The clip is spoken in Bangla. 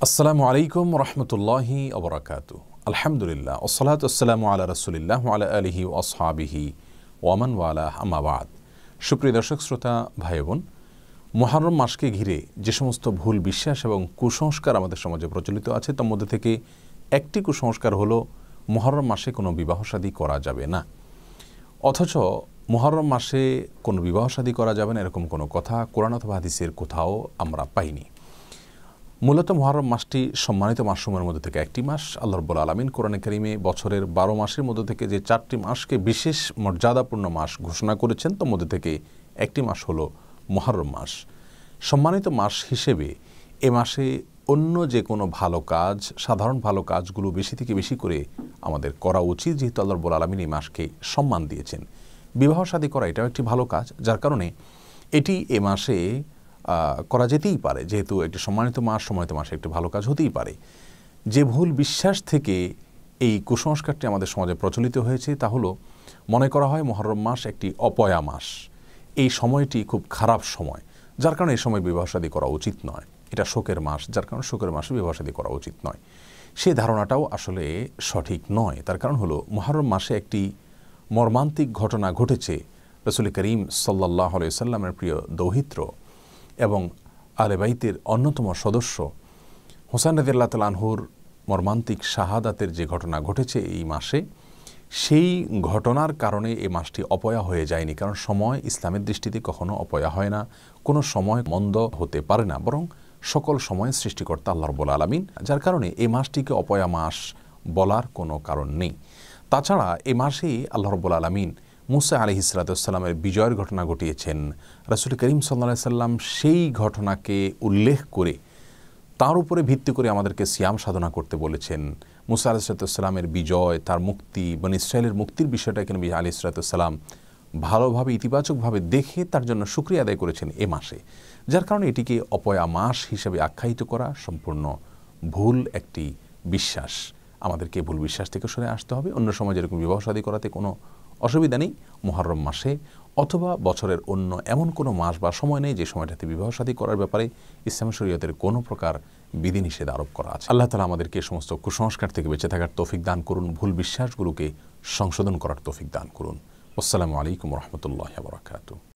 আসসালামু আলাইকুম রহমতুল্লাহি ওবরাকাতু। আলহামদুলিল্লাহ ওসসালাতু ওয়াসসালামু আলা রাসূলিল্লাহ ওয়া আলা আলিহি ওয়া আসহাবিহি ওয়া মান ওয়ালা, আম্মা বাদ। সুপ্রিয় দর্শক শ্রোতা ভাই বোন, মুহররম মাসকে ঘিরে যে সমস্ত ভুল বিশ্বাস এবং কুসংস্কার আমাদের সমাজে প্রচলিত আছে তার মধ্যে থেকে একটি কুসংস্কার হলো মুহররম মাসে কোনো বিবাহ শাদী করা যাবে না। অথচ মুহররম মাসে কোনো বিবাহ শাদী করা যাবে না এরকম কোনো কথা কোরআন অথবা হাদিসের কোথাও আমরা পাইনি। মূলত মুহররম মাসটি সম্মানিত মাসসমূহের মধ্যে থেকে একটি মাস। আল্লাহ রাব্বুল আলামিন কোরআনে কারিমে বছরের 12 মাসের মধ্যে থেকে যে 4টি মাসকে বিশেষ মর্যাদাপূর্ণ মাস ঘোষণা করেছেন তার মধ্যে থেকে একটি মাস হলো মুহররম মাস। সম্মানিত মাস হিসেবে এ মাসে অন্য যে কোনো ভালো কাজ, সাধারণ ভালো কাজগুলো বেশি থেকে বেশি করে আমাদের করা উচিত, যেহেতু আল্লাহ রাব্বুল আলামিন এই মাসকে সম্মান দিয়েছেন। বিবাহ শাদী করা এটাও একটি ভালো কাজ, যার কারণে এটি এ মাসে করা যেতেই পারে। যেহেতু একটি সম্মানিত মাসে একটি ভালো কাজ হতেই পারে। যে ভুল বিশ্বাস থেকে এই কুসংস্কারটি আমাদের সমাজে প্রচলিত হয়েছে তা হলো মনে করা হয় মুহররম মাস একটি অপয়া মাস, এই সময়টি খুব খারাপ সময়, যার কারণে এই সময় বিবাহ শাদী করা উচিত নয়। এটা শোকের মাস, যার কারণে শোকের মাসে বিবাহ শাদী করা উচিত নয়। সেই ধারণাটাও আসলে সঠিক নয়। তার কারণ হলো মুহররম মাসে একটি মর্মান্তিক ঘটনা ঘটেছে। রাসূল করিম সাল্লাল্লাহু আলাইহি ওয়াসাল্লামের প্রিয় দৌহিত্র এবং আহলে বাইতের অন্যতম সদস্য হুসাইন রাদিয়াল্লাহু তাআলা আনহুর মর্মান্তিক শাহাদাতের যে ঘটনা ঘটেছে এই মাসে, সেই ঘটনার কারণে এই মাসটি অপয়া হয়ে যায়নি। কারণ সময় ইসলামের দৃষ্টিতে কখনো অপয়া হয় না, কোনো সময় মন্দ হতে পারে না, বরং সকল সময়ের সৃষ্টিকর্তা আল্লাহ রাব্বুল আলামিন, যার কারণে এই মাসটিকে অপয়া মাস বলার কোনো কারণ নেই। তাছাড়া এই মাসেই আল্লাহ রাব্বুল আলামিন মুসা আলাইহিস সালামের বিজয়ের ঘটনা ঘটিয়েছেন। রাসূল করিম সাল্লাল্লাহু আলাইহি সাল্লাম সেই ঘটনাকে উল্লেখ করে তার উপরে ভিত্তি করে আমাদেরকে সিয়াম সাধনা করতে বলেছেন। মুসা আলাইহিস সালামের বিজয়, তার মুক্তি, বনী ইসরাইলের মুক্তির বিষয়টাকে নবী আলাইহিস সালাম ভালোভাবে ইতিবাচকভাবে দেখে তার জন্য শুকরিয়া আদায় করেছেন এ মাসে, যার কারণে এটিকে অপয়া মাস হিসেবে আখ্যায়িত করা সম্পূর্ণ ভুল একটি বিশ্বাস। আমাদেরকে ভুল বিশ্বাস থেকে সরে আসতে হবে। অন্য সময় যেরকম বিবাহ শাদী করাতে কোনো অসুবিধা নেই, মুহররম মাসে অথবা বছরের অন্য এমন কোনো মাস বা সময় নেই যে সময়টাতে বিবাহ শাদী করার ব্যাপারে ইসলামী শরীয়তের কোনো প্রকার বিধিনিষেধ আরোপ করা আছে। আল্লাহ তাআলা আমাদেরকে সমস্ত কুসংস্কার থেকে বেঁচে থাকার তৌফিক দান করুন, ভুল বিশ্বাসগুলোকে সংশোধন করার তৌফিক দান করুন। আসসালামু আলাইকুম রহমতুল্লাহি ওয়া বারাকাতুহু।